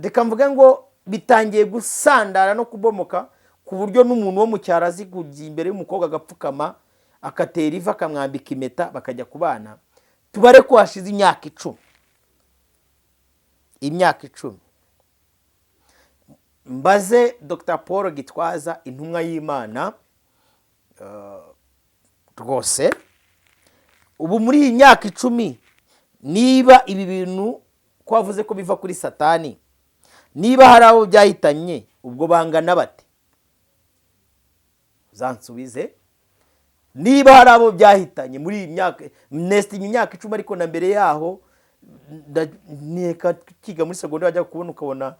reka mvuge ngo bitangiye gusandara no kubomoka ku buryo n'umuntu wo mu cyaro azi kujya imbere y'umukobwa agapfukama akatera iva akamwambika impeta bakajya kubana. Tubare ko hashize imyaka 10, imyaka 10. Mbaze Dr Paul Gitwaza, intumwa y'Imana rwose, ubu muri iyi myaka 10 niba ibi bintu ko wavuze ko biva kuri Satani, niba hari abo byahitanye, ubwo bangana bate? Uzansubize. Niba hari abo byahitanye muri iyi myaka, nesting imyaka 10, ariko na mbere yaho neka kiga muri segonderi bajya kubona ukabona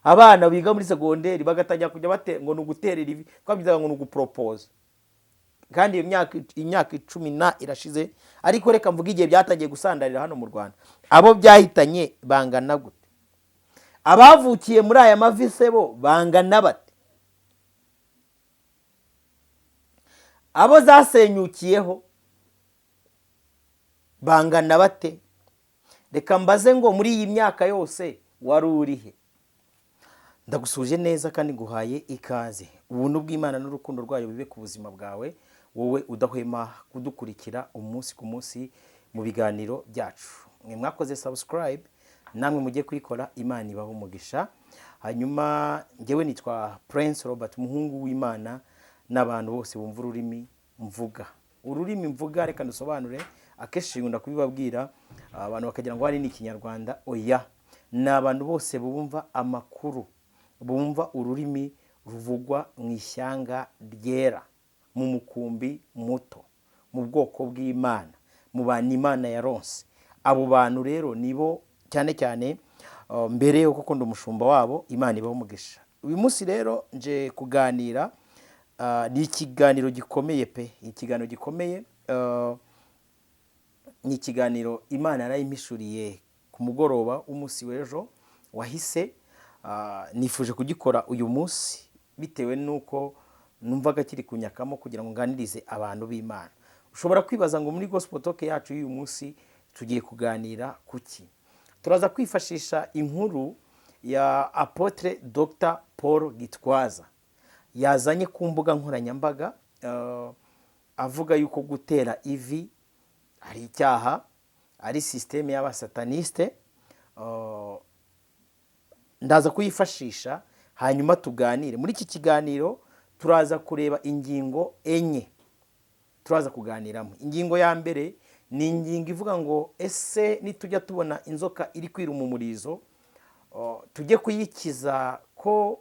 abana biga muri segonderi bagatangira kujya bate ngo nuguterera ivi, twabyizaga ngo nugupropose. Kandi imyaka 10 irashize, ariko reka mvuga igihe byatangiye gusandarira hano mu Rwanda. Abo byahitanye bangana gute? Abavukiye muri aya mavise bo bangana bate? Abo zasenyukiyeho bangana bate? Reka mbaze ngo muri iyi myaka yose wari urihe? Ndagusuje neza kandi nguhaye ikaze. Ubuntu bw'Imana n'urukundo rwayo bibe ku buzima bwawe, wowe udahwema kudukurikira umunsi ku munsi mu biganiro byacu. Mwe mwakoze subscribe, namwe mugiye kuyikora, Imana ibaho umugisha. Hanyuma ngewe nitwa Prince Robert, umuhungu w'Imana, n'abantu bose bumva ururimi mvuga. Ururimi mvuga reka ndusobanure, akeshi ngunda kubibabwira abantu bakagira ngo hari ni Kinyarwanda. Oya, n'abantu bose bumva amakuru, bumva ururimi ruvugwa mu ishyanga ryera, mu mukumbi muto, mu bwoko bw'Imana, mu bantu Imana yaronse. Abo bantu rero nibo cyane cyane mbere yo kuko ndumushumba wabo, Imana ibaho umugisha. Uyu munsi rero nje kuganira, ni ikiganiro gikomeye pe, ikiganiro gikomeye, ni ikiganiro Imana yarayimishuriye ku mugoroba umunsi w'ejo wahise. Nifuje kugikora uyu munsi bitewe nuko numvaga kiri kunyakamo kugira ngo nganirize abantu b'Imana. Ushobora kwibaza ngo muri Gospel Talk yacu y'uyu munsi tugiye kuganira kuki? Turaza kwifashisha inkuru ya Apotre Dr Paul Gitwaza yazanye ku mbuga nkoranyambaga, avuga yuko gutera ivi ari icyaha, ari systeme y'abasataniste. Ndaza kuyifashisha hanyuma tuganire. Muri iki kiganiro turaza kureba ingingo enye turaza kuganiramo. Ingingo ya mbere ni ingingo ivuga ngo ese nitujya tubona inzoka iri kwiruma umurizo, tujye kuyikiza ko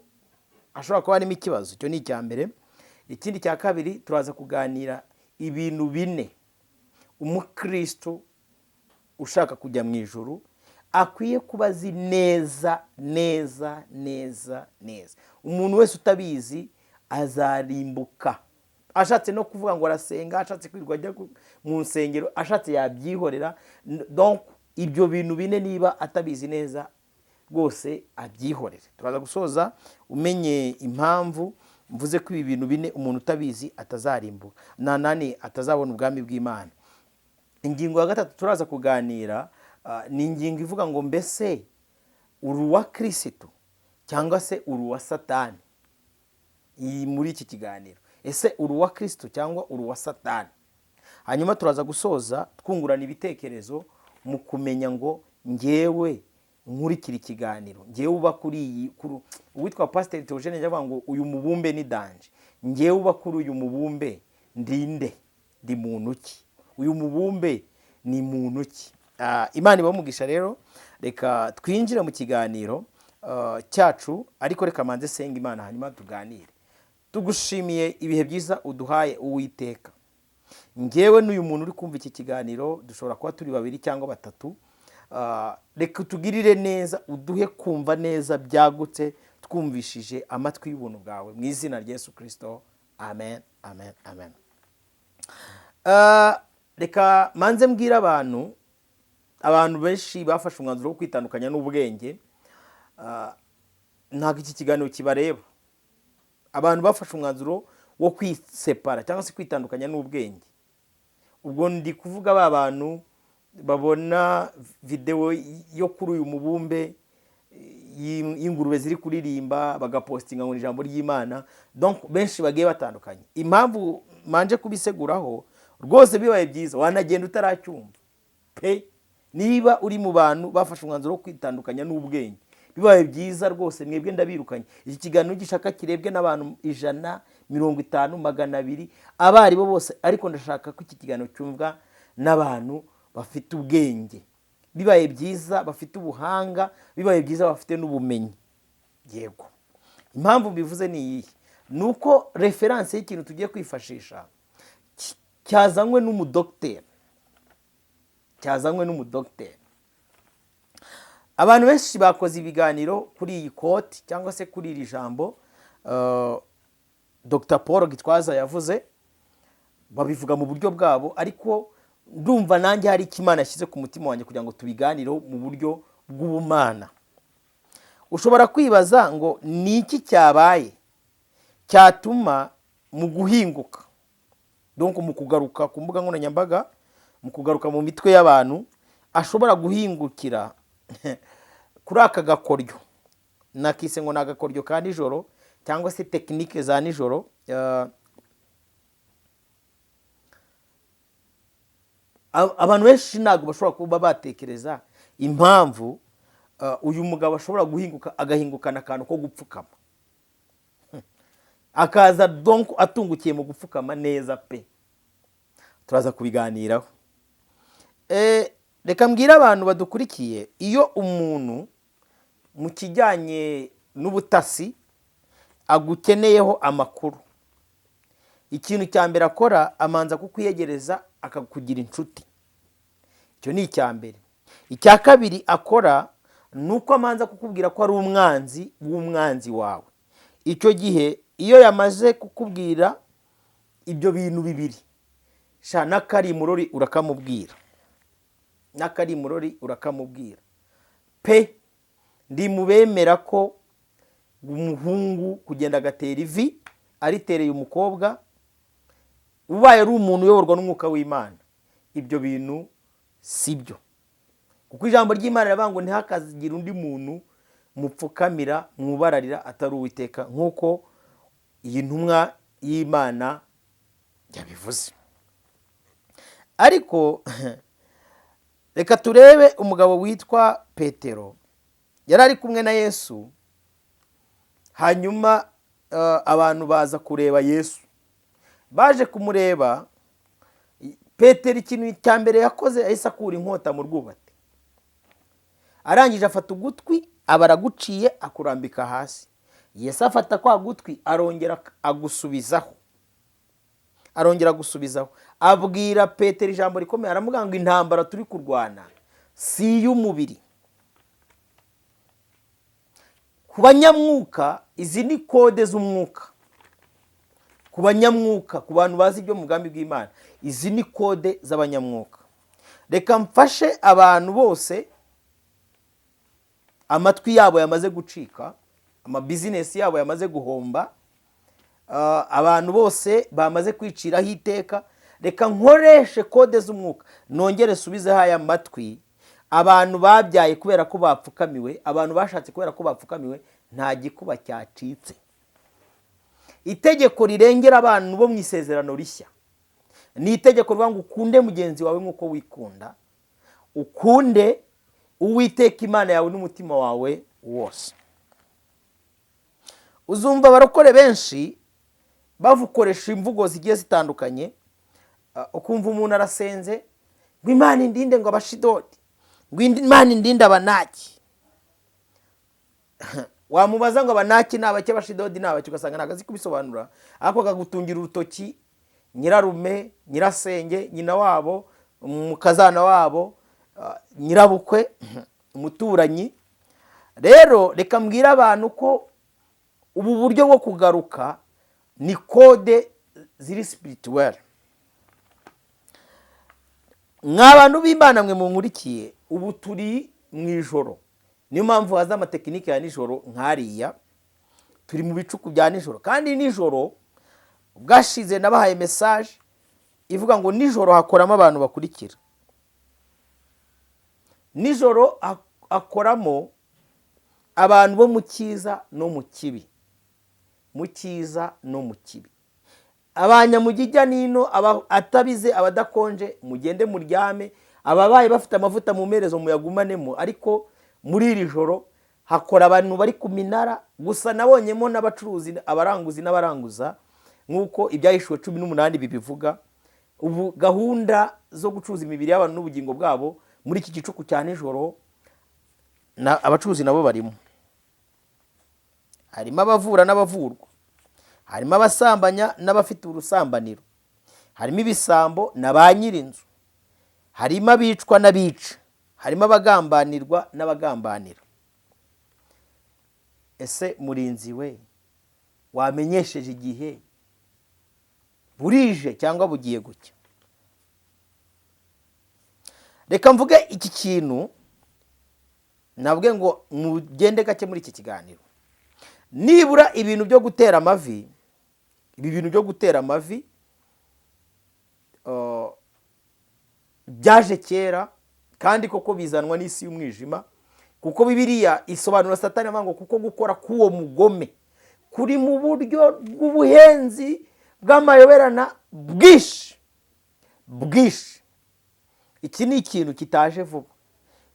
ashobora kuba harimo ikibazo. Icyo ni icya mbere. Ikindi cya kabiri turaza kuganira ibintu 4 umukristo ushaka kujya mu ijuru akwiye kubazi neza neza neza neza. Umuntu wese utabizi azarimbuka. Ashatse no kuvuga ngo arasenga, ashatse kwirwa ajya mu nsengero, ashatse yabyihorera. Donc ibyo bintu 4 niba atabizi neza rwose abyihorere. Turaza gusoza umenye impamvu mvuze ko ibi bintu 4 umuntu utabizi atazarimbuka, nani atazabona ubwami bw'Imana. Ingingo ya gatatu turaza kuganira, ni ingingo ivuga ngo mbese uruwa Kristo cyangwa se uruwa Satani. Muri iki kiganiro, ese uruwa Kristo cyangwa uruwa Satani? Hanyuma turaza gusoza twungurana ibitekerezo mu kumenya ngo ngewe nkurikira ikiganiro, ngewe uba kuri iyi uwitwa Pastor Theogene yavuga ngo uyu mubumbe ni danje. Ngewe uba kuri uyu mubumbe ndinde, ndi muntu ki? Uyu mubumbe ni muntu ki? Imana ibamugisha rero. Reka twinjire mu kiganiro cyacu, ariko reka manze senga Imana hanyuma tuganire. Tugushimiye ibihe byiza uduhaye Uwiteka. Ngewe n'uyu muntu uri kumva iki kiganiro dushobora kuba turi 2 cyangwa 3. Reka tugirire neza, uduhe kumva neza byagutse, twumvishije amatwi y'ubuntu bwawe mu izina rya Yesu Kristo. Amen, amen, amen. Reka manze mbwira abantu benshi bafashe umwanzuro wo kwitandukanya n'ubwenge. Ntabwo iki kiganiro kibareba. Abantu bafashe umwanzuro wo kwisepara cyangwa se kwitandukanya n'ubwenge. Ubwo ndi kuvuga ba bantu babona video yo kuri uyu mubumbe y'ingurube ziri kuririmba bagapostinga ngo ijambo ry'Imana. Donc benshi bagiye batandukanye. Impamvu manje kubiseguraho rwose bibaye byiza wanagenda utaracyumva pe, niba uri mu bantu bafashe umwanzuro wo kwitandukanya n'ubwenge, bibaye byiza rwose mwebwe ndabirukanye. Iki kiganiro gishaka kirebwe n'abantu 100, 50, 200 abari bo bose, ariko ndashaka ko iki kiganiro cyumvwa n'abantu bafite ubwenge, bibaye byiza bafite ubuhanga, bibaye byiza bafite n'ubumenyi. Yego, impamvu bivuze ni iyi, nuko reference y'ikintu tugiye kwifashisha cyazanywe n'umudokiteri, abantu benshi bakoze ibiganiro kuri iyi quote cyangwa se kuri iri jambo Dr Paul Gitwaza yavuze, babivuga mu buryo bwabo, ariko ndumva nanjye hari ikimana yashyize ku mutima wanjye kugira ngo tubiganireho mu buryo bw'ubumana. Ushobora kwibaza ngo ni iki cyabaye cyatuma mu guhinguka, donc mu kugaruka ku mbuga nkoranyambaga, mu kugaruka mu mitwe y'abantu, ashobora guhingukira kuri aka gakoryo nakise ngo nagakoryo ka nijoro cyangwa se tekinike za nijoro. Abantu benshi ntabwo bashobora kuba batekereza impamvu uyu mugabo ashobora guhinguka agahingukana akantu ko gupfukama, akaza donc atungukiye mu gupfukama neza pe. Turaza kubiganiraho. Reka mbwira abantu badukurikiye, iyo umuntu mu kijyanye n'ubutasi agukeneyeho amakuru, ikintu cya mbere akora amanza kukwiyegereza akakugira inshuti. Icyo ni icya mbere. Icya kabiri akora nuko amanza kukubwira ko ari umwanzi w'umwanzi wawe. Icyo gihe iyo yamaze kukubwira ibyo bintu bibiri, sha n'akari murori urakamubwira pe. Ndi mubemera ko umuhungu kugenda agatera ivi aritereye umukobwa, ubaye ari umuntu uyoborwa n'umwuka w'Imana, ibyo bintu sibyo, kuko ijambo ry'Imana riravuga ngo ntihakazigira undi muntu mupfukamira mwubararira atari Uwiteka, nk'uko iyi ntumwa y'Imana yabivuze. Ariko reka turebe umugabo witwa Petero, yari ari kumwe na Yesu, hanyuma abantu baza kureba Yesu. Baje kumureba, Petero ikintu cya mbere yakoze yahise akura inkota mu rwubati, arangije afata ugutwi aba araguciye akurambika hasi. Yesu afata kwa gutwi arongera agusubizaho, abwira Petero ijambo rikomeye, aramubwira ngo intambara turi kurwana si iy'umubiri. Ku banyamwuka izi ni kode z'umwuka, ku banyamwuka, ku bantu bazi ibyo mugambi bw'Imana, izi ni kode z'abanyamwuka. Reka mfashe abantu bose amatwi yabo yamaze gucika, amabizinesi yabo yamaze guhomba, abantu bose bamaze kwiciraho iteka. Reka nkoreshe kode z'umwuka nongere subize haya matwi abantu babyaye kubera ko bapfukamiwe, abantu bashatse kubera ko bapfukamiwe, nta gikuba cyacitse. Itegeko rirengera abantu bo mu isezerano rishya ni itegeko rivuga ngo ukunde mugenzi wawe nk'uko wikunda, ukunde Uwiteka Imana yawe n'umutima wawe wose. Uzumva abarokore benshi bavukoresha imvugo zigiye zitandukanye, ukumva umuntu arasenze ngo Imana indinde ngo Abashidodi, ngo Imana indinde Abanaki. Wamubaza ngo Abanaki ni abaki, Abashidodi ni abaki, ugasanga ntabwo azi kubisobanura, ariko akagutungira urutoki nyirarume, nyirasenge, nyina wabo, umukazana wabo, nyirabukwe, umuturanyi. Rero reka mbwira abantu ko ubu buryo bwo kugaruka ni kode ziri spirituel. Mw'abantu b'Imana mwe munkurikiye, ubu turi mu ijoro, niyo mpamvu haza amatekinike ya nijoro nk'ariya. Turi mu bicuku bya nijoro, kandi nijoro bwashize nabahaye message ivuga ngo nijoro hakoramo abantu bakurikira. Nijoro akoramo abantu bo mu cyiza no mu kibi, mu cyiza no mu kibi, abanyamujya nino, atabize, abadakonje mugende muryame, ababaye bafite amavuta mu merezo muyagumanemo, ariko muri iri joro hakora abantu bari ku minara gusa. Nabonyemo n'abacuruzi, abaranguzi n'abaranguza, nk'uko ibyahishuwe 18 bibivuga. Ubu gahunda zo gucuruza imibiri y'abantu n'ubugingo bwabo muri iki gicuku cya nijoro, abacuruzi nabo barimo. Harimo abavura n'abavurwa, harimo abasambanya n'abafite urusambaniro, harimo ibisambo na ba nyirinzu, harimo abicwa n'abica, harimo abagambanirwa n'abagambanira. Ese murinzi we, wamenyesheje igihe burije cyangwa bugiye gucya? Reka mvuge iki kintu, navuge ngo mugende gake muri iki kiganiro. Nibura ibintu byo gutera amavi, ibi bintu byo gutera amavi byaje kera, kandi koko bizanwa n'isi y'umwijima, kuko Bibiliya isobanura Satani avuga ngo kuko gukora k'uwo mugome kuri mu buryo bw'ubuhenzi bw'amayoberana bwinshi. Iki ni ikintu kitaje vuba.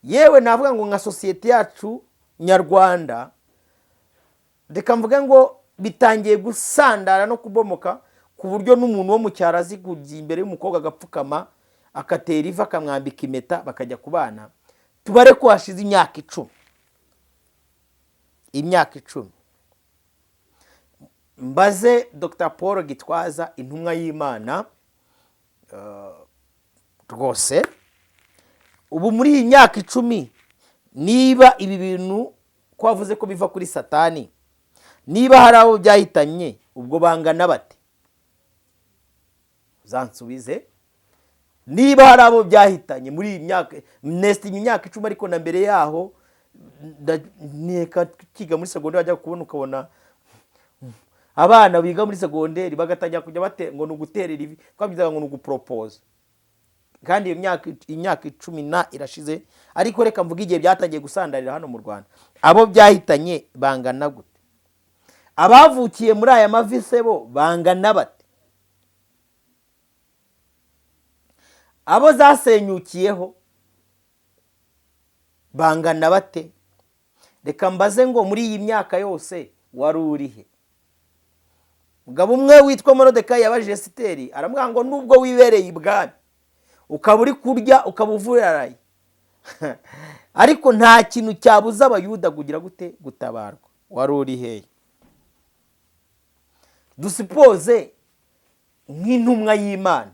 Yewe navuga ngo nka sosiyete yacu nyarwanda, reka mvuge ngo bitangiye gusandara no kubomoka, ku buryo n'umuntu wo mu cyaro azi kujya imbere y'umukobwa agapfukama, akatera iva, akamwambika impeta, bakajya kubana. Tubare ko hashize imyaka 10. Mbaze Dr. Paul Gitwaza, intumwa y'Imana, rwose ubu muri iyi myaka 10, niba ibi bintu ko wavuze ko biva kuri Satani, niba hari abo byahitanye, ubwo bangana bate? Uzansubize. Niba hari abo byahitanye muri iyi myaka, nestinye imyaka 10, ariko na mbere yaho neka kiga muri segonderi bajya kubona, ukabona abana biga muri segonderi bagatangira kujya bate ngo nuguterera ivi, kwabyizaga ngo nugupropose, kandi iyo imyaka 10 irashize. Ariko reka mvuga igihe byatangiye gusandarira hano mu Rwanda, abo byahitanye bangana gute? Abavukiye muri aya mavi se bo bangana bate? Abo zasenyukiyeho bangana bate? Reka mbaze ngo muri iyi myaka yose wari urihe? Mugabo umwe witwa Morodekayi yabajije Esiteri, aramubwira ngo nubwo wibereye ibwami, ukaba uri kurya, ukaba uvuraraye, ariko nta kintu cyabuza abayuda kugira gute? Gutabarwa. Wari uri hehe? Dusipoze nk'intumwa y'Imana,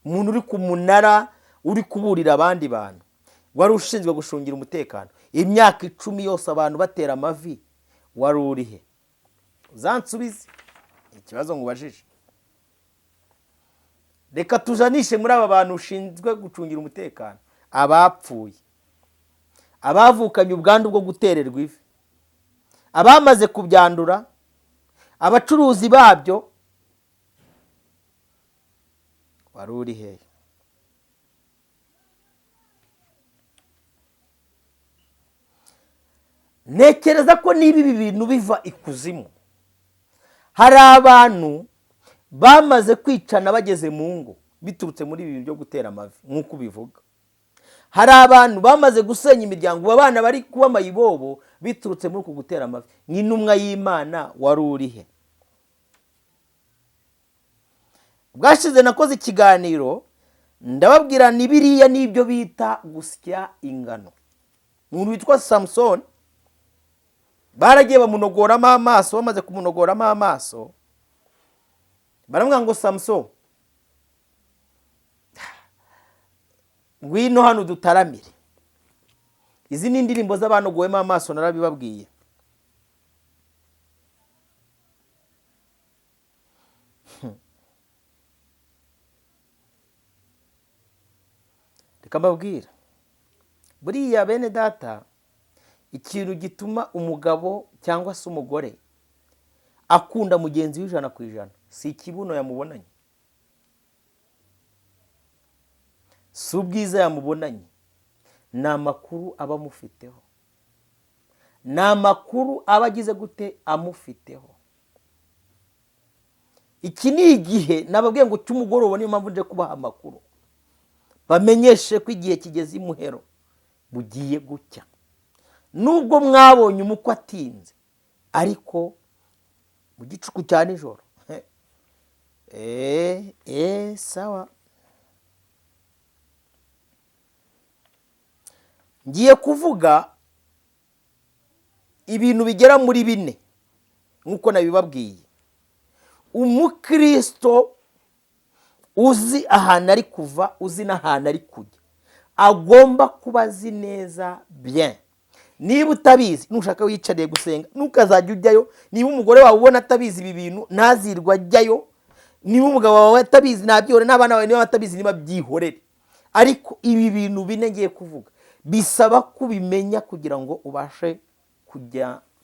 umuntu uri ku munara uri kuburira abandi bantu, wari ushinzwe gushungira umutekano, imyaka 10 yose abantu batera amavi, wari uri he? Uzansubize ikibazo ngubajije. Reka tujanishe muri aba bantu ushinzwe gucungira umutekano, abapfuye, abavukanye ubwandu bwo gutererwa ivi, abamaze kubyandura, abacuruzi babyo, wari uri hehe? Ntekereza ko niba ibi bintu biva ikuzimu, hari abantu bamaze kwicana bageze mu ngo biturutse muri ibi byo gutera amavi nk'uko bivuga. Hari abantu bamaze gusenya imiryango, abana bari kuba mayibobo biturutse muri uku gutera amavi. Nk'intumwa y'Imana, wari uri he? Bwashize nakoze ikiganiro ndababwira ni biriya nibyo bita gusya ingano. Umuntu witwa Samson baragiye bamunogoramo amaso, bamaze kumunogoramo amaso baramubwira ngo Samson, ngwino hano dutaramire. Izi ni indirimbo z'abanogoyemo amaso, narabibabwiye. Reka mbabwira, buriya bene data, ikintu gituma umugabo cyangwa se umugore akunda mugenzi w'ijana ku ijana, si ikibuno yamubonanye, si ubwiza yamubonanye, ni amakuru aba amufiteho, ni amakuru aba agize gute amufiteho. Iki ni igihe nababwiye ngo cy'umugoroba, niyo mpamvu nje kubaha amakuru bamenyeshe ko igihe kigeze imuhero bugiye gucya. Nubwo mwabonye umukwe atinze, ariko mu gicuku cya nijoro sawa. Ngiye kuvuga ibintu bigera muri 4 nkuko nabibabwiye. Umukristo uzi ahantu ari kuva, uzi n'ahantu ari kujya, agomba kuba azi neza bien. Niba utabizi, nushaka wicariye gusenga, nukazajya ujyayo. Niba umugore wawe ubona atabizi ibi bintu, ntazirwa ajyayo. Niba umugabo wawe atabizi, nabyihore. N'abana bawe niba batabizi, niba byihorere. Ariko ibi bintu 4 ngiye kuvuga bisaba kubimenya kugira ngo ubashe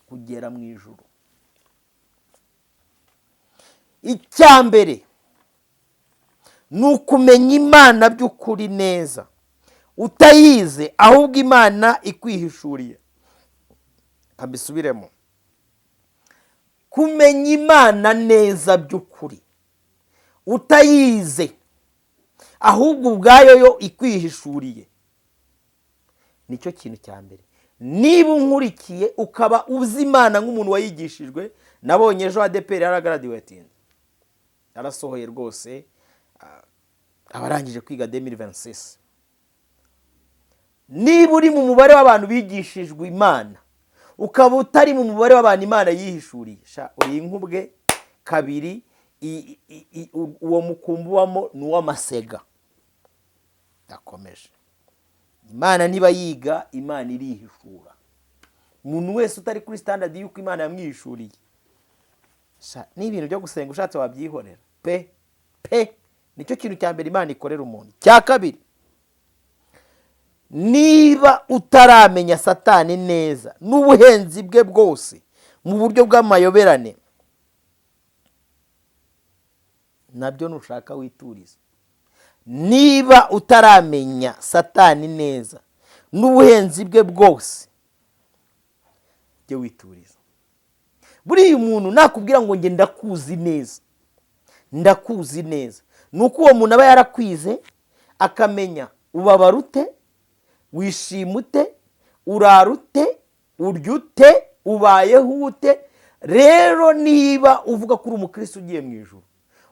kugera mu ijuru. Icyambere ni ukumenya Imana by'ukuri neza, utayize ahubwo Imana ikwihishuriye. Kabisubiremo, kumenya Imana neza by'ukuri utayize ahubwo ubwayo yo ikwihishuriye, nicyo kintu cya mbere. Niba unkurikiye ukaba uzi Imana nk'umuntu wayigishijwe, nabonye ejo ADPR yaragraduating, yarasohoye rwose, abarangije kwiga 2026. Niba uri mu mubare w'abantu bigishijwe Imana, ukaba utari mu mubare w'abantu Imana yihishuriye, uri inkubwe kabiri. Uwo mukumbu wamo ni uw'amasega. Ndakomeje. Imana niba yiga, Imana irihishura. Umuntu wese utari kuri standard yuko Imana yamwihishuriye, ni ibintu byo gusenga ushatse wabyihorera pe. Nicyo kintu cya mbere Imana ikorera umuntu. Cya kabiri, niba utaramenya Satani neza n'ubuhenzi bwe bwose mu buryo bw'amayoberane, nabyo nushaka wituriza. Niba utaramenya Satani neza n'ubuhenzi bwe bwose, jye wituriza. Buriya umuntu nakubwira ngo nge ndakuzi neza, nuko uwo muntu aba yarakwize, akamenya ubabara ute, wishima ute, urara ute, urya ute, ubayeho ute. Rero niba uvuga kuri umukristo ugiye mu ijuru,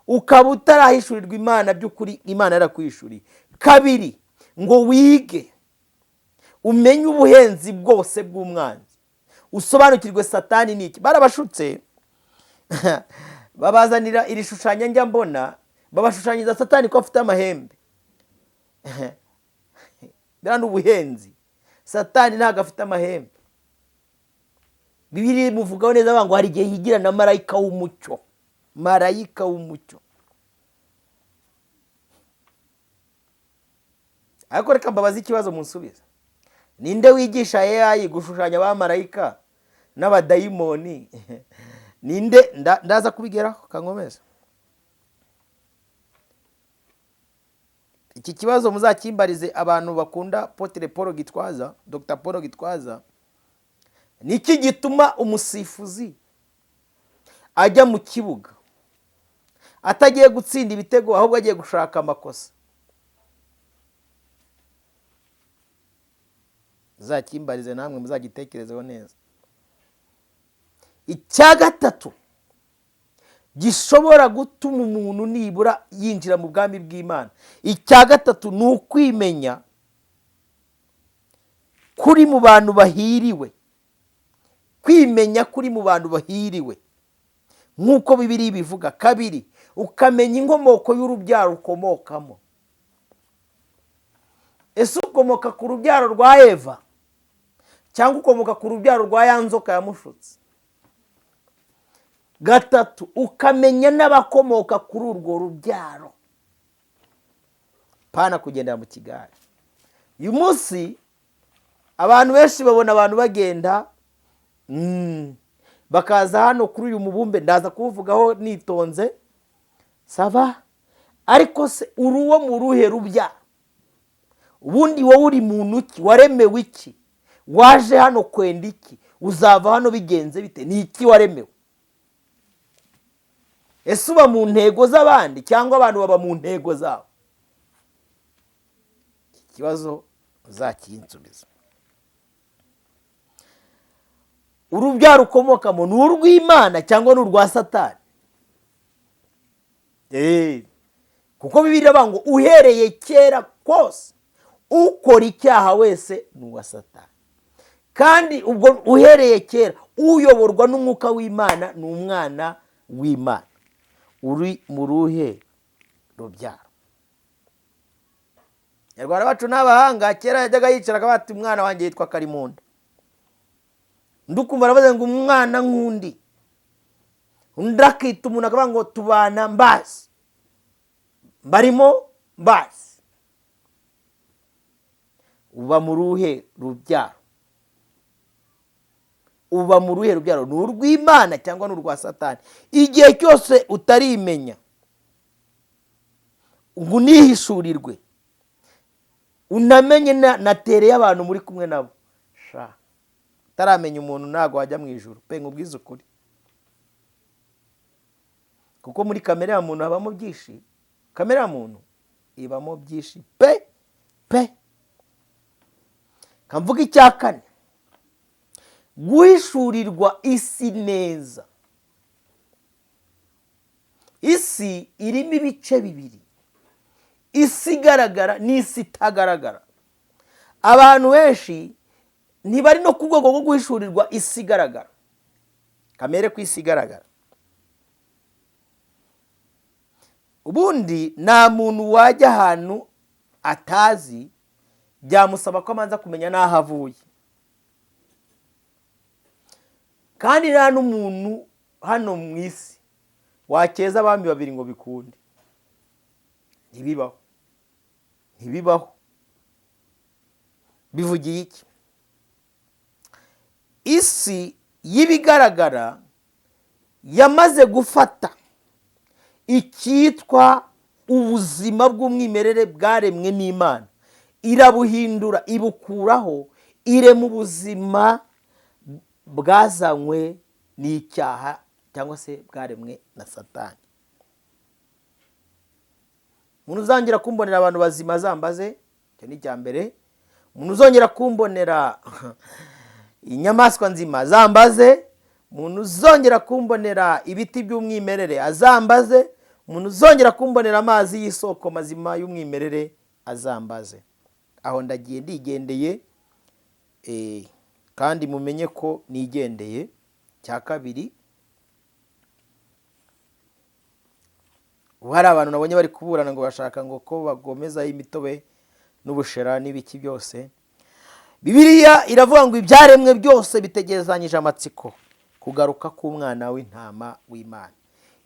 ukaba utarahishurirwa Imana by'ukuri, Imana yarakwishuriye. Kabiri, ngo wige umenye ubuhenzi bwose bw'umwanzi, usobanukirwe Satani niki. Barabashutse babazanira iri shushanya njya mbona, babashushanyiza Satani ko afite amahembe. Bira n'ubuhenzi. Satani ntago afite amahembe. Bibiliya imuvugaho neza bango hari igihe higira na marayika w'umucyo. Marayika w'umucyo. Ariko reka mbabaza ikibazo munsubiza. Ninde wigisha AI gushushanya ba marayika n'abadayimoni? Ninde? Ndaza kubigeraho kankomeza. Iki kibazo muzakimbarize abantu bakunda Apotre Paul Gitwaza, Dr. Paul Gitwaza. Niki gituma umusifuzi ajya mu kibuga atagiye gutsinda ibitego, ahubwo agiye gushaka amakosa? Zakimbarize namwe muzagitekerezeho neza. Icya gatatu gishobora gutuma umuntu nibura yinjira mu bwami bw'Imana, icya gatatu ni ukwimenya kuri mu bantu bahiriwe. Kwimenya kuri mu bantu bahiriwe nk'uko Bibiliya bivuga. Kabiri, ukamenya inkomoko y'urubyaro ukomokamo. Ese ukomoka ku rubyaro rwa Eva cyangwa ukomoka ku rubyaro rwa ya nzoka yamushutse? Gatatu, ukamenya n'abakomoka kuri urwo rubyaro, pana kugendera mu kigare. Uyu munsi abantu benshi babona abantu bagenda bakaza hano kuri uyu mubumbe, ndaza kuvugaho nitonze sava. Ariko se uruwo mu ruhe rubyaro? Ubundi wowe uri muntu ki? Waremewe iki? Waje hano kwenda iki? uzava hano bigenze bite? Ni iki waremewe? Ese uba mu ntego z'abandi cyangwa abantu baba mu ntego zabo? Iki kibazo uzakinsubiza. Urubyaro ukomokamo ni urw'Imana cyangwa ni urwa Satani? Kuko Bibiliya iravuga ngo uhereye kera kose ukora icyaha wese ni uwa Satani. Kandi ubwo uhereye kera uyoborwa n'umwuka w'Imana ni umwana w'Imana. Uri mu ruhe rubyaro? Nyarwanda bacu n'abahanga kera yajyaga yicara akabati umwana wanjye yitwa Karimunda. Ndukumva aravuze ngo umwana nk'undi. Undi akita umuntu akavuga ngo tubana mbazi. Barimo mbazi. Uba mu ruhe rubyaro? Uba mu ruhe rubyaro? Ni urw'Imana cyangwa ni urwa Satani? Igihe cyose utarimenya ngo unihishurirwe, unamenye natereye abantu muri kumwe nabo, utaramenya umuntu ntago wajya mu ijuru pe, nkubwize ukuri. Kuko muri kamere ya muntu habamo byinshi. Kamere ya muntu ibamo byinshi pe. Kamvuga icya kane, guhishurirwa isi neza. Isi irimo ibice bibiri, isi igaragara n'isi itagaragara. Abantu benshi ntibari no ku rwego rwo guhishurirwa isi igaragara. Kamere ku isi igaragara. Ubundi nta muntu wajya ahantu atazi, byamusaba ko amanza kumenya n'aho avuye. Kandi nta n'umuntu hano mu isi wakeza abami babiri ngo bikunde. Ntibibaho. Bivugiye iki? Isi y'ibigaragara yamaze gufata icyitwa ubuzima bw'umwimerere bwaremwe n'Imana, irabuhindura, ibukuraho, irema ubuzima bwazanywe n'icyaha cyangwa se bwaremwe na Satani. Umuntu uzongera kumbonera abantu bazima zambaze, icyo ni icya mbere. Umuntu uzongera kumbonera inyamaswa nzima zambaze. Umuntu uzongera kumbonera ibiti by'umwimerere azambaze. Umuntu uzongera kumbonera amazi y'isoko mazima y'umwimerere azambaze. Aho ndagiye ndigendeye, kandi mumenye ko nigendeye. Cya kabiri, hari abantu nabonye bari kuburana ngo bashaka ngo ko bagomeza imitobe n'ubushera n'ibiki byose. Bibiliya iravuga ngo ibyaremwe byose bitegerezanyije amatsiko kugaruka k'umwana w'intama w'Imana.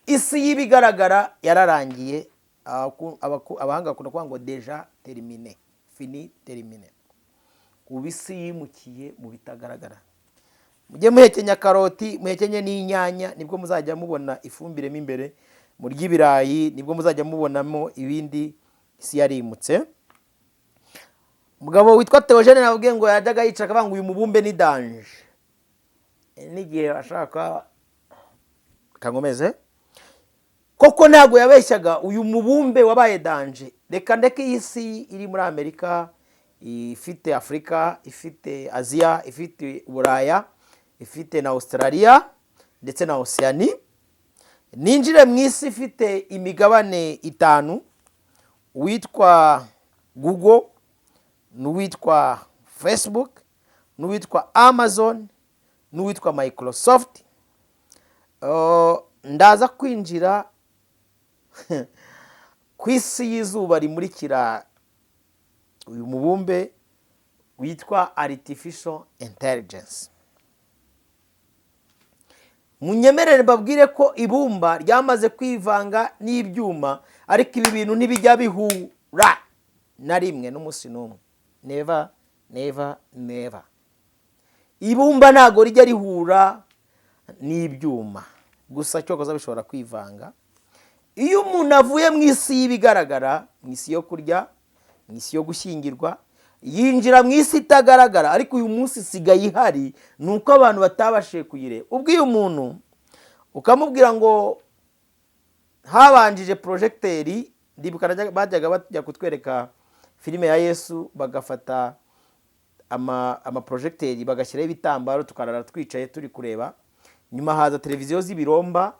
Isi y'ibigaragara yararangiye. Abahanga bakunda kuvuga ngo deja terminé, fini terminé. Ubu isi yimukiye mu bitagaragara. Mujye muhekenya karoti, muhekenye n'inyanya, nibwo muzajya mubona ifumbire mo imbere. Murya ibirayi, nibwo muzajya mubonamo ibindi. Isi yarimutse. Umugabo witwa Theogene nabwiye ngo yajyaga yicara akavuga ngo uyu mubumbe ni danje. N'igihe ashaka kangomeze, koko ntabwo yabeshyaga, uyu mubumbe wabaye danje. Reka ndeke iyi si iri muri Amerika, ifite Afurika, ifite Aziya, ifite Buraya, ifite na Australia ndetse na Oceania, ninjire mu isi ifite imigabane 5, uwitwa Google, n'uwitwa Facebook, n'uwitwa Amazon, n'uwitwa Microsoft. Ndaza kwinjira ku isi y'izuba rimurikira uyu mubumbe witwa artificial intelligence. Munyemerere mbabwire ko ibumba ryamaze kwivanga n'ibyuma, ariko ibi bintu ntibijya bihura na rimwe n'umunsi n'umwe. Never, never, never. Ibumba ntago rijya rihura n'ibyuma, gusa cyokoza bishobora kwivanga. Iyo umuntu avuye mu isi y'ibigaragara, mu isi yo kurya, mu isi yo gushyingirwa, yinjira mu isi itagaragara, ariko uyu munsi isigaye ihari, ni uko abantu batabashije kuyireba. ubwiye umuntu ukamubwira ngo habanjije porojegiteri, ndibuka bajyaga bajya kutwereka filime ya Yesu, bagafata amaporojegiteri bagashyiraho ibitambaro, tukarara twicaye turi kureba. Nyuma haza televiziyo z'ibiromba,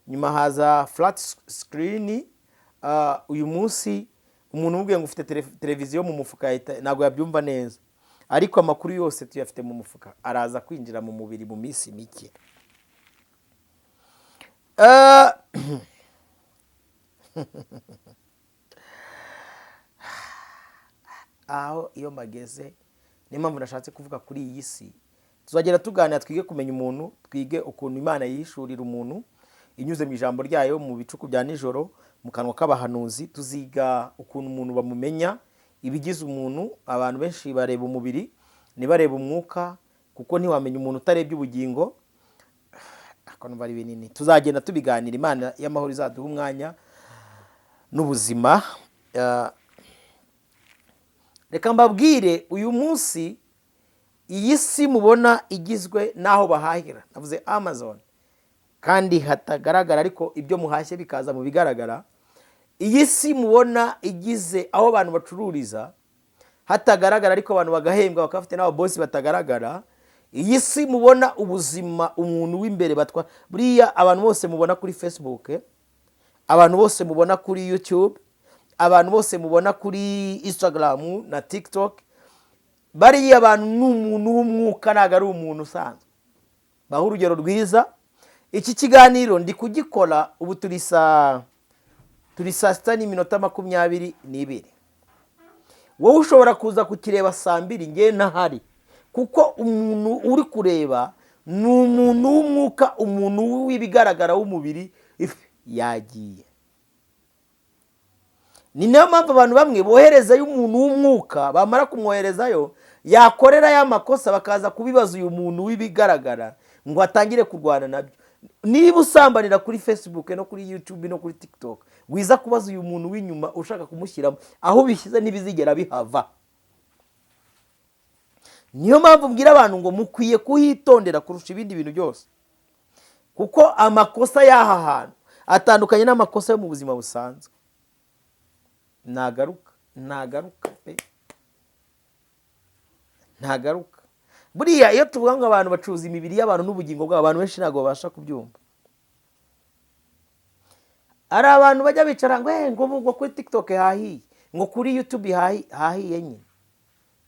nyuma haza flat screen. Uyu munsi umuntu umubwiye ngo ufite televiziyo mu mufuka ntabwo yabyumva neza, ariko amakuru yose tuyafite mu mufuka, araza kwinjira mu mubiri mu minsi mike. Aho iyo mageze, niyo mpamvu nashatse kuvuga kuri iyi si. Tuzagera tuganira, twige kumenya umuntu, twige ukuntu Imana yihishurira umuntu inyuze mu ijambo ryayo, mu bicuku bya nijoro, mu kanwa k'abahanuzi. Tuziga ukuntu umuntu bamumenya, ibigize umuntu. Abantu benshi bareba umubiri, ntibareba umwuka, kuko ntiwamenya umuntu utarebye ubugingo. Akantu bari binini, tuzagenda tubiganira. Imana y'amahoro izaduha umwanya n'ubuzima. Reka mbabwire, uyu munsi iyi si mubona igizwe n'aho bahahira, navuze Amazon, kandi hatagaragara ariko ibyo muhashye bikaza mu bigaragara. Iyi si mubona igize aho abantu bacururiza, hatagaragara ariko abantu bagahembwa, bakafite n'ababosi batagaragara. Iyi si mubona ubuzima umuntu w'imbere batwa, buriya abantu bose mubona kuri Facebook, abantu bose mubona kuri YouTube, abantu bose mubona kuri Instagram na TikTok, bariya abantu ni umuntu w'umwuka, ntabwo ari umuntu usanzwe. Baho urugero rwiza, iki kiganiro ndi kugikora ubu turi saa 6:22. Wowe ushobora kuza kukireba saa 2, ngewe ntahari, kuko umuntu uri kureba ni umuntu w'umwuka, umuntu w'ibigaragara w'umubiri yagiye. Ni nayo mpamvu abantu bamwe boherezayo umuntu w'umwuka, bamara kumwoherezayo yakorera y'amakosa, bakaza kubibaza uyu muntu w'ibigaragara ngo atangire kurwana nabyo. Niba usambanira kuri Facebook no kuri YouTube no kuri TikTok, wiza kubaza uyu muntu w'inyuma ushaka kumushyiramo, aho bishyize ntibizigera bihava. Niyo mpamvu mbwira abantu ngo mukwiye kuhitondera kurusha ibindi bintu byose, kuko amakosa y'aha hantu atandukanye n'amakosa yo mu buzima busanzwe. Ntagaruka pe, ntagaruka. Buriya iyo tuvuga ngo abantu bacuruza imibiri y'abantu n'ubugingo bwabo, abantu benshi ntabwo babasha kubyumva. Ari abantu bajya bicara ngo kuri TikTok hahiye, ngo kuri YouTube hahiye nyine.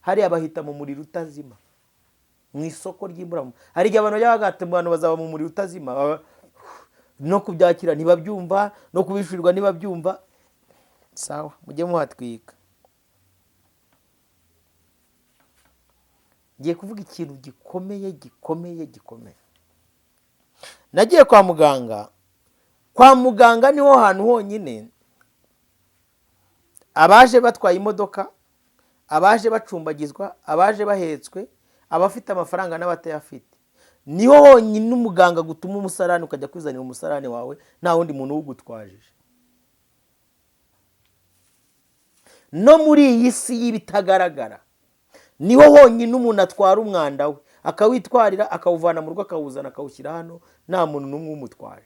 Hariya bahita mu muriro utazima, mu isoko ry'imburamo. Hari igihe abantu bajya bagata mu bantu bazaba mu muriro utazima, no kubyakira ntibabyumva, no kubishurirwa ntibabyumva. Sawa, mujye muhatwika. Ngiye kuvuga ikintu gikomeye. Nagiye kwa muganga. Kwa muganga niho hantu honyine abaje batwaye imodoka, abaje bacumbagizwa, abaje bahetswe, abafite amafaranga n'abatayafite, niho honyine umuganga gutuma umusarani ukajya kwizanira umusarani wawe, nta wundi muntu ugutwajije. No muri iyi si y'ibitagaragara niho honyine umuntu atwara umwanda we, akawitwarira, akawuvana mu rugo, akawuzana, akawushyira hano, nta muntu n'umwe umutwaje.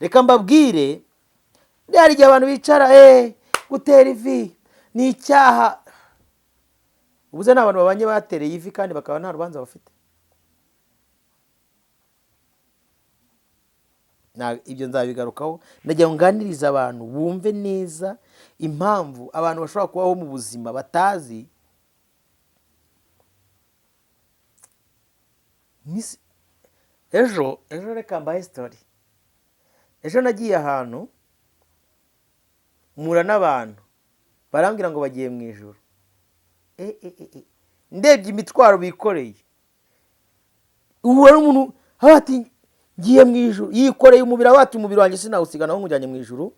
Reka mbabwire, hari igihe abantu bicara gutera ivi ni icyaha. Ubuze n'abantu babanye batereye ivi kandi bakaba nta rubanza bafite. Ibyo nzabigarukaho. Ndagira ngo nganirize abantu bumve neza impamvu abantu bashobora kubaho mu buzima batazi. Ejo reka mbahe story. Ejo nagiye ahantu mpura n'abantu barambwira ngo bagiye mu ijuru. Ndebye imitwaro bikoreye, uwo ari umuntu ati ngiye mu ijuru, yikoreye umubiri, ati umubiri wanjye sinawusigana aho ngujyanye mu ijuru,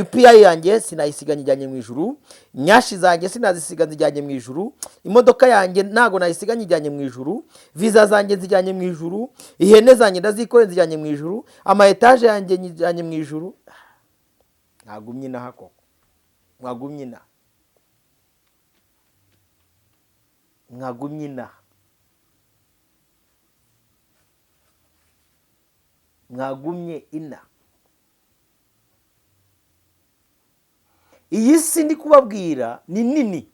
UPI yanjye sinayisiganye ijyanye mu ijuru, nyashi zanjye sinazisiga zijyanye mu ijuru, imodoka yanjye ntago nayisiganye ijyanye mu ijuru, visa zanjye zijyanye mu ijuru, ihene zanjye ndazikoreye zijyanye mu ijuru, ama etage yanjye njyanye mu ijuru. mwagumye inaha koko, mwagumye inaha, mwagumye inaha, mwagumye inaha. Iyi si ndi kubabwira ni nini,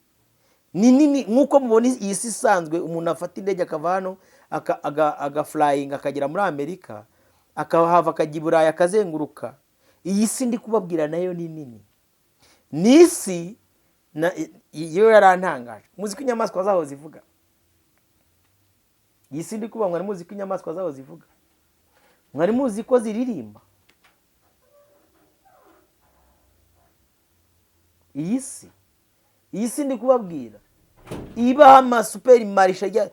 ni nini nk'uko mubona iyi si isanzwe umuntu afata indege akava hano agafurayinga akagera muri Amerika, akahava akajya i Burayi akazenguruka. Iyi si ndi kubabwira nayo ni nini, ni isi iyo yarantangaje. Muzi ko inyamaswa zaho zivuga? Iyi si ndi kuba mwari muzi ko inyamaswa zaho zivuga? Mwari muzi ko ziririmba? Iyi si ndi kubabwira ibaho amasuperi marisha ajya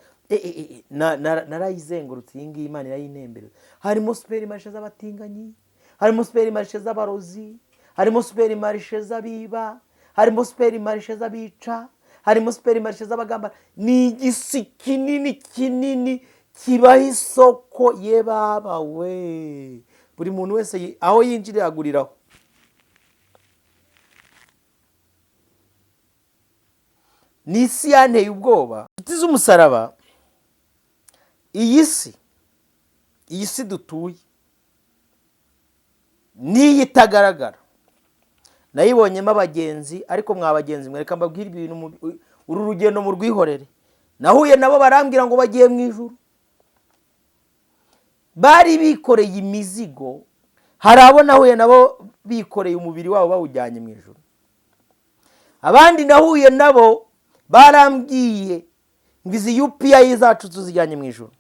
narayizengurutse. iyi ngiyi Imana irayinembereza. Harimo superi marisha z'abatinganyi, harimo superi marisha z'abarozi, harimo superi marisha z'abiba, harimo superi marisha z'abica, harimo superi marisha z'abagamba. Ni igisi kinini kinini kibaho isoko. Ye baba we, buri muntu wese aho yinjira yaguriraho. Ni isi yanteye ubwoba. Inshuti z'umusaraba, iyi si dutuye niyo itagaragara. Nayibonyemo abagenzi, ariko mwa bagenzi mwereka mbabwira ibintu, uru rugendo mu rwihorere. Nahuye nabo barambwira ngo bagiye mu ijuru, bari bikoreye imizigo. Hari abo nahuye nabo bikoreye umubiri wabo bawujyanye mu ijuru. Abandi nahuye nabo barambwiye ngo izi UPI zacu tuzijyanye mu ijuru.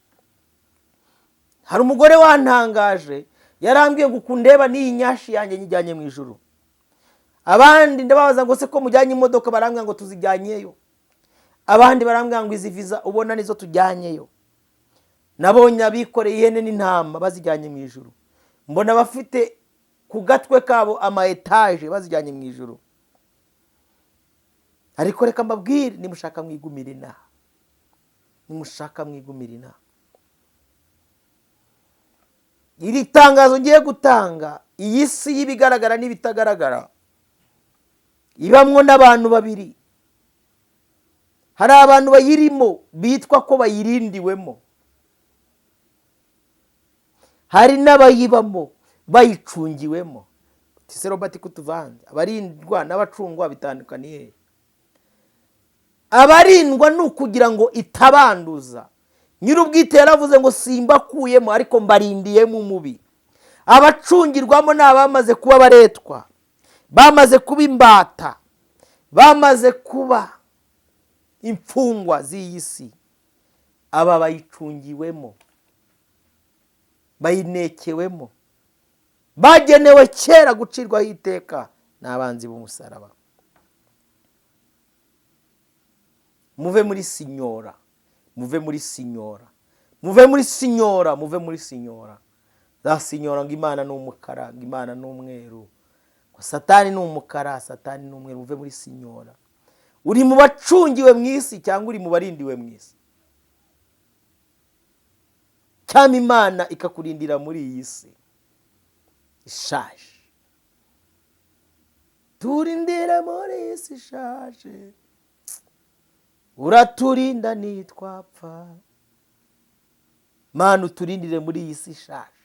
Hari umugore wantangaje yarambwiye ngo ukundeba n'iyi nyashi yanjye nyijyanye mu ijuru. Abandi ndababaza ngo se ko mujyanye imodoka, barambwira ngo tuzijyanyeyo. Abandi barambwira ngo izi visa ubona nizo tujyanyeyo. Nabonye abikoreye ihene n'intama bazijyanye mu ijuru. Mbona bafite ku gatwe kabo ama etaje bazijyanye mu ijuru. Ariko reka mbabwire, nimushaka mwigumira inaha, nimushaka mwigumira inaha. Iri tangazo ngiye gutanga, iyi si y'ibigaragara n'ibitagaragara ibamwo n'abantu babiri. Hari abantu bayirimo bitwa ko bayirindiwemo, hari n'abayibamo bayicungiwemo. Tise Robert kutuvanze, abarindwa n'abacungwa bitandukaniye. Abarindwa ni ukugira ngo itabanduza. Nyir'ubwite yaravuze ngo simbakuyemo ariko mbarindiyemo umubi. Abacungirwamo ni abamaze kuba baretwa, bamaze kuba imbata, bamaze kuba imfungwa z'iyi si. Aba bayicungiwemo, bayinekewemo, bagenewe kera gucirwaho iteka n'abanzi b'umusaraba. Muve muri sinyora, muve muri sinyora, muve muri sinyora, muve muri sinyora. Za sinyora ngo Imana ni umukara, ngo Imana ni umweru, ngo Satani ni umukara, Satani ni umweru. Muve muri sinyora. Uri mu bacungiwe mu isi cyangwa uri mu barindiwe mu isi? Cyangwa Imana ikakurindira muri iyi si ishaje? Turindira muri iyi si ishaje, uraturinda nitwapfa. Mana uturindire muri iyi si ishaje,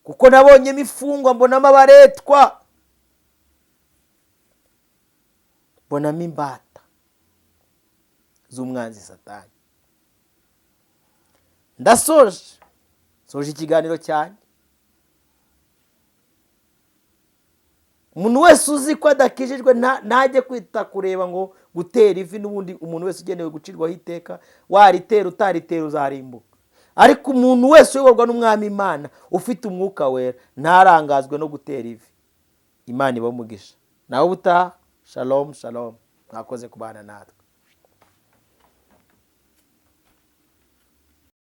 kuko nabonyemo imfungwa, mbonamo abaretwa, mbonamo imbata z'umwanzi Satani. Soje ikiganiro cyane. Umuntu wese uzi ko adakijijwe ntajye kwita kureba ngo gutera ivi. N'ubundi umuntu wese ugenewe gucirwaho iteka, waritera utaritera uzarimbuka. Ariko umuntu wese uyoborwa n'Umwami Imana ufite umwuka wera ntarangazwe no gutera ivi. Imana ibamugisha. Nawe ubutaha. Shalom shalom. Mwakoze kubana natwe.